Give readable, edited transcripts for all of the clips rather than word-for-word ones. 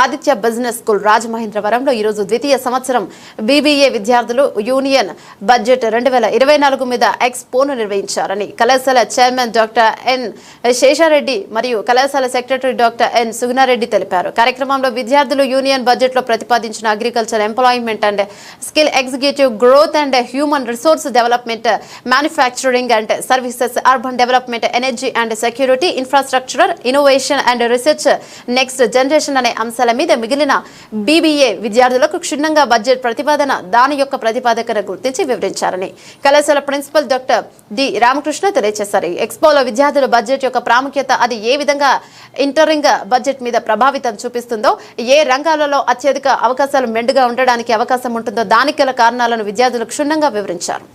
Aditya business school రాజమహేంద్రవరంలో ఈరోజు ద్వితీయ సంవత్సరం బీబీఏ విద్యార్థులు యూనియన్ బడ్జెట్ 2024 మీద ఎక్స్పోను నిర్వహించారని కళాశాల చైర్మన్ డాక్టర్ ఎన్ శేషారెడ్డి మరియు కళాశాల సెక్రటరీ డాక్టర్ ఎన్ సుగుణారెడ్డి తెలిపారు. కార్యక్రమంలో విద్యార్థులు యూనియన్ బడ్జెట్ లో ప్రతిపాదించిన agriculture employment and skill executive growth and human resource development, manufacturing and services, urban development, energy and security, infrastructure, innovation and research, next generation అనే అంశాల మీద మిగిలిన బీబీఏ విద్యార్థులకు క్షుణ్ణంగా బడ్జెట్ ప్రతిపాదన, దాని యొక్క ప్రతిపాదకను గుర్తించి వివరించారని కళాశాల ప్రిన్సిపల్ డాక్టర్ డి రామకృష్ణ తెలియజేశారు. ఎక్స్పోలో విద్యార్థుల బడ్జెట్ యొక్క ప్రాముఖ్యత, అది ఏ విధంగా ఇంటరింగ్ బడ్జెట్ మీద ప్రభావితం చూపిస్తుందో, ఏ రంగాలలో అత్యధిక అవకాశాలు మెండుగా ఉండడానికి అవకాశం ఉంటుందో, దానికి గల కారణాలను విద్యార్థులు క్షుణ్ణంగా వివరించారు.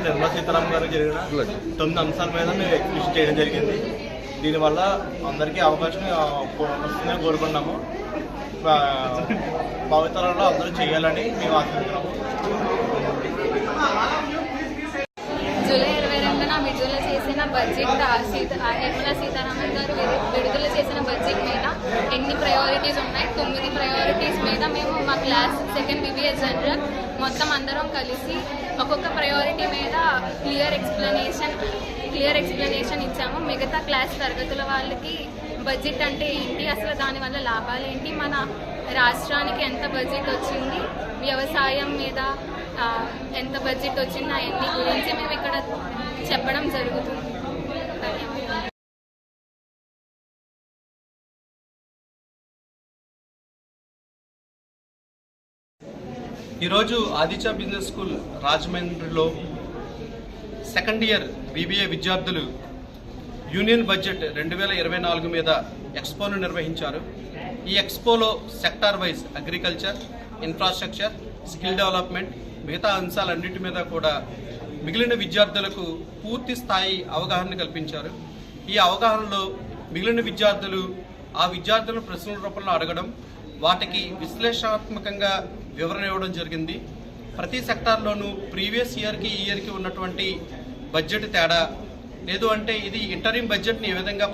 నిర్మలా సీతారామన్ గారికి జరిగిన 9 అంశాల మీద మేము ఎగ్జిబిషన్ చేయడం జరిగింది. దీనివల్ల అందరికీ అవకాశం వస్తుందని కోరుకున్నాము. భావితరాల్లో అందరూ చేయాలని మేము ఆశిస్తున్నాము. జూలై 22న విడుదల చేసిన బడ్జెట్, నిర్మలా సీతారామన్ గారు విడుదల చేసిన బడ్జెట్ మీద ఎన్ని ప్రయారిటీస్ ఉన్నాయి, 9 ప్రయారిటీస్ మీద మేము మా క్లాస్ సెకండ్ బీబీఏ జనరల్ మొత్తం అందరం కలిసి ఒక్కొక్క ప్రయారిటీ మీద క్లియర్ ఎక్స్ప్లెనేషన్ ఇచ్చాము. మిగతా క్లాస్ తరగతుల వాళ్ళకి బడ్జెట్ అంటే ఏంటి, అసలు దానివల్ల లాభాలు ఏంటి, మన రాష్ట్రానికి ఎంత బడ్జెట్ వచ్చింది, వ్యవసాయం మీద ఎంత బడ్జెట్ వచ్చింది, అవన్నీ గురించి మేము ఇక్కడ చెప్పడం జరుగుతుంది. ధన్యవాదాలు. ఈరోజు ఆదిత్య బిజినెస్ స్కూల్ రాజమండ్రిలో సెకండ్ ఇయర్ బీబీఏ విద్యార్థులు యూనియన్ బడ్జెట్ 2024 మీద ఎక్స్పోను నిర్వహించారు. ఈ ఎక్స్పోలో sector wise agriculture, infrastructure, skill development, మిగతా అంశాలన్నింటి మీద కూడా మిగిలిన విద్యార్థులకు పూర్తి స్థాయి అవగాహన కల్పించారు. ఈ అవగాహనలో మిగిలిన విద్యార్థులు ఆ విద్యార్థులను ప్రశ్నల రూపంలో అడగడం, వాటికి విశ్లేషణాత్మకంగా వివరణ ఇవ్వడం జరిగింది. ప్రతి సెక్టార్లోనూ ప్రీవియస్ ఇయర్కి ఈ ఇయర్కి ఉన్నటువంటి బడ్జెట్ తేడా, లేదు అంటే ఇది ఇంటరింగ్ బడ్జెట్ని ఏ విధంగా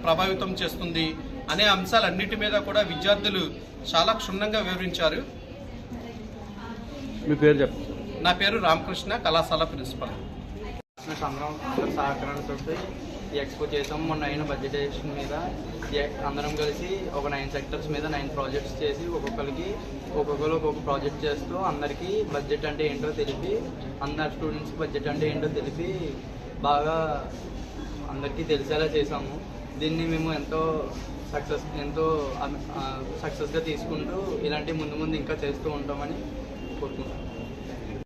ప్రభావితం చేస్తుంది అనే అంశాలన్నిటి మీద కూడా విద్యార్థులు చాలా క్షుణ్ణంగా వివరించారు. మీ పేరు చెప్పండి. నా పేరు రామకృష్ణ, కళాశాల ప్రిన్సిపల్. అందరం సహకారంతో ఈ ఎక్స్పో చేసాం. మొన్న అయిన బడ్జెటేషన్ మీద అందరం కలిసి ఒక 9 సెక్టర్స్ మీద 9 ప్రాజెక్ట్స్ చేసి ఒక్కొక్కరు ఒక్కొక్క ప్రాజెక్ట్ చేస్తూ అందరికీ బడ్జెట్ అంటే ఏంటో తెలిపి, అందరు స్టూడెంట్స్కి బడ్జెట్ అంటే ఏంటో తెలిపి బాగా అందరికీ తెలిసేలా చేసాము. దీన్ని మేము ఎంతో సక్సెస్గా తీసుకుంటూ ఇలాంటి ముందు ఇంకా చేస్తూ ఉంటామని కోరుకుంటాం.